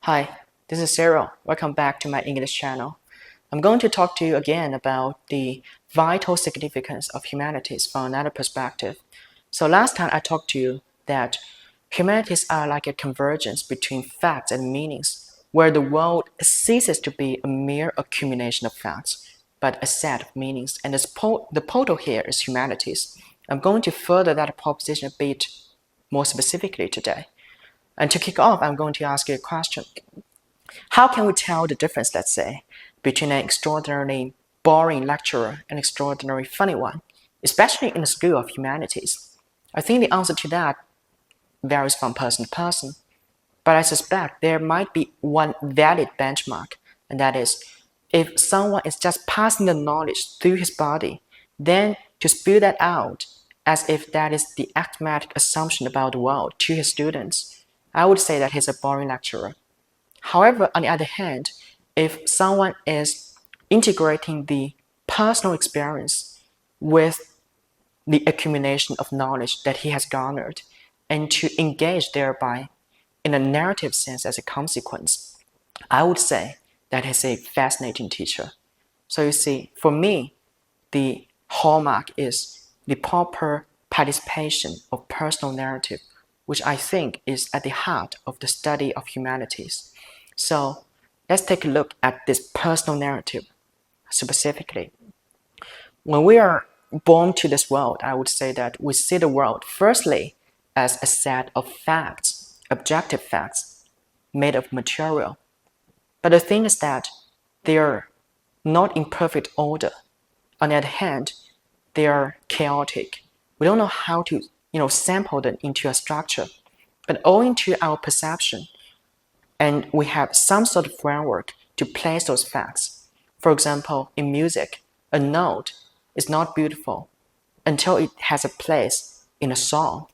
Hi, this is Cyril. Welcome back to my English channel. I'm going to talk to you again about the vital significance of humanities from another perspective. So last time I talked to you that humanities are like a convergence between facts and meanings, where the world ceases to be a mere accumulation of facts, but a set of meanings. And the portal here is humanities. I'm going to further that proposition a bit more specifically today. And to kick off, I'm going to ask you a question. How can we tell the difference, let's say, between an extraordinarily boring lecturer and an extraordinarily funny one, especially in the school of humanities? I think the answer to that varies from person to person, but I suspect there might be one valid benchmark, and that is if someone is just passing the knowledge through his body, then to spew that out as if that is the axiomatic assumption about the world to his students, I would say that he's a boring lecturer. However, on the other hand, if someone is integrating the personal experience with the accumulation of knowledge that he has garnered and to engage thereby in a narrative sense as a consequence, I would say that he's a fascinating teacher. So you see, for me, the hallmark is the proper participation of personal narrative, which I think is at the heart of the study of humanities. So let's take a look at this personal narrative specifically. When we are born to this world, I would say that we see the world firstly as a set of facts, objective facts, made of material. But the thing is that they are not in perfect order. On the other hand, they are chaotic. We don't know how to, sample them into a structure. But owing to our perception, and we have some sort of framework to place those facts. For example, in music, a note is not beautiful until it has a place in a song.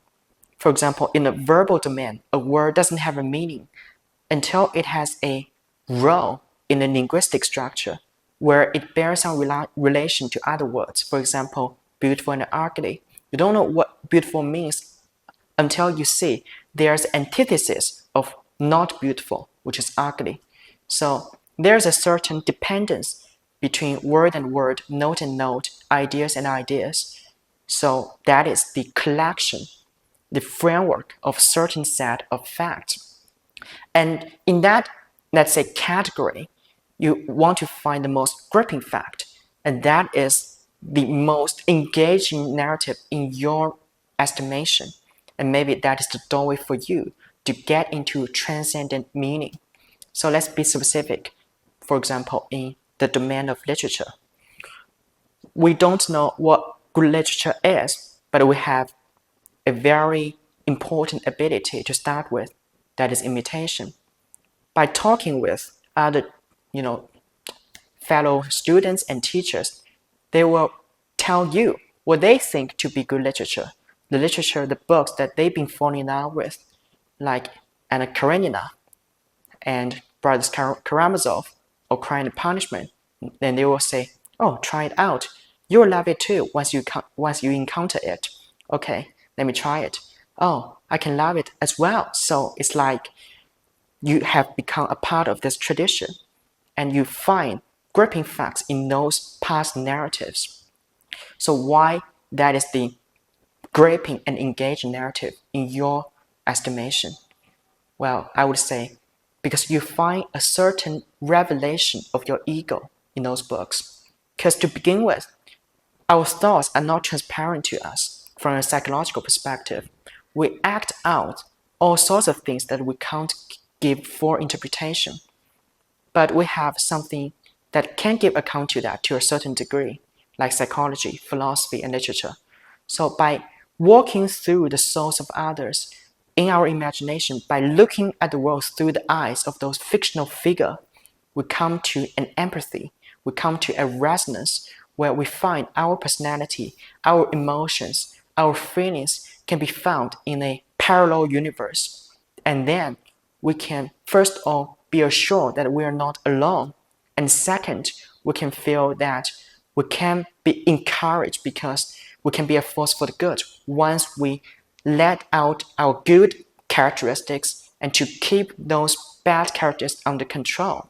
For example, in a verbal domain, a word doesn't have a meaning until it has a role in a linguistic structure where it bears some relation to other words. For example, beautiful and ugly. You don't know what beautiful means until you see there's antithesis of not beautiful, which is ugly. So there's a certain dependence between word and word, note and note, ideas and ideas. So that is the collection, the framework of certain set of facts. And in that, let's say, category, you want to find the most gripping fact, and that is the most engaging narrative in your estimation. And maybe that is the doorway for you to get into transcendent meaning. So let's be specific. For example, in the domain of literature, we don't know what good literature is, but we have a very important ability to start with, that is imitation. By talking with other, fellow students and teachers, they will tell you what they think to be good literature, the literature, the books that they've been falling in love with, like Anna Karenina and Brothers Karamazov or Crime and Punishment. Then they will say, oh, try it out. You'll love it too once you encounter it. Okay, let me try it. Oh, I can love it as well. So it's like you have become a part of this tradition and you find gripping facts in those past narratives. So why that is the gripping and engaging narrative in your estimation? Well, I would say because you find a certain revelation of your ego in those books. Because to begin with, our thoughts are not transparent to us from a psychological perspective. We act out all sorts of things that we can't give full interpretation. But we have something that can give account to that to a certain degree, like psychology, philosophy, and literature. So by walking through the souls of others in our imagination, by looking at the world through the eyes of those fictional figures, we come to an empathy, we come to a resonance where we find our personality, our emotions, our feelings can be found in a parallel universe. And then we can, first of all, be assured that we are not alone. And second, we can feel that we can be encouraged because we can be a force for the good once we let out our good characteristics and to keep those bad characters under control.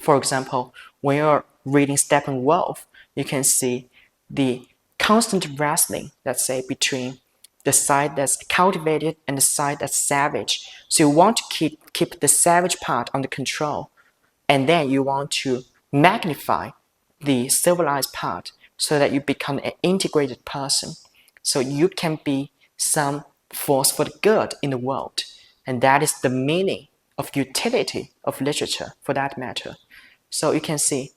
For example, when you're reading Steppenwolf, you can see the constant wrestling, let's say, between the side that's cultivated and the side that's savage. So you want to keep the savage part under control, and then you want to magnify the civilized part so that you become an integrated person. So you can be some force for the good in the world. And that is the meaning of utility of literature for that matter. So you can see,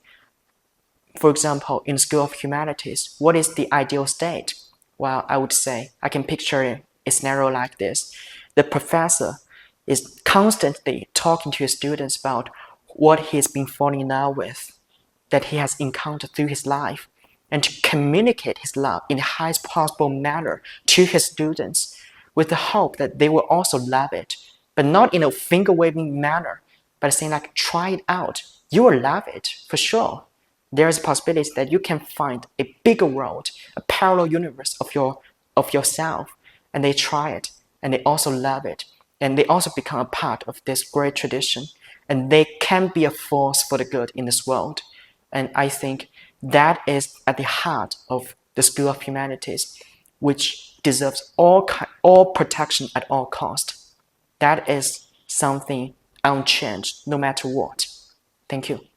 for example, in the School of Humanities, what is the ideal state? Well, I would say I can picture a scenario like this. The professor is constantly talking to his students about what he's been falling in love with, that he has encountered through his life, and to communicate his love in the highest possible manner to his students with the hope that they will also love it, but not in a finger-waving manner, but saying like, try it out. You will love it for sure. There is a possibility that you can find a bigger world, a parallel universe of yourself, and they try it, and they also love it, and they also become a part of this great tradition, and they can be a force for the good in this world. And I think that is at the heart of the School of Humanities, which deserves all protection at all cost. That is something unchanged, no matter what. Thank you.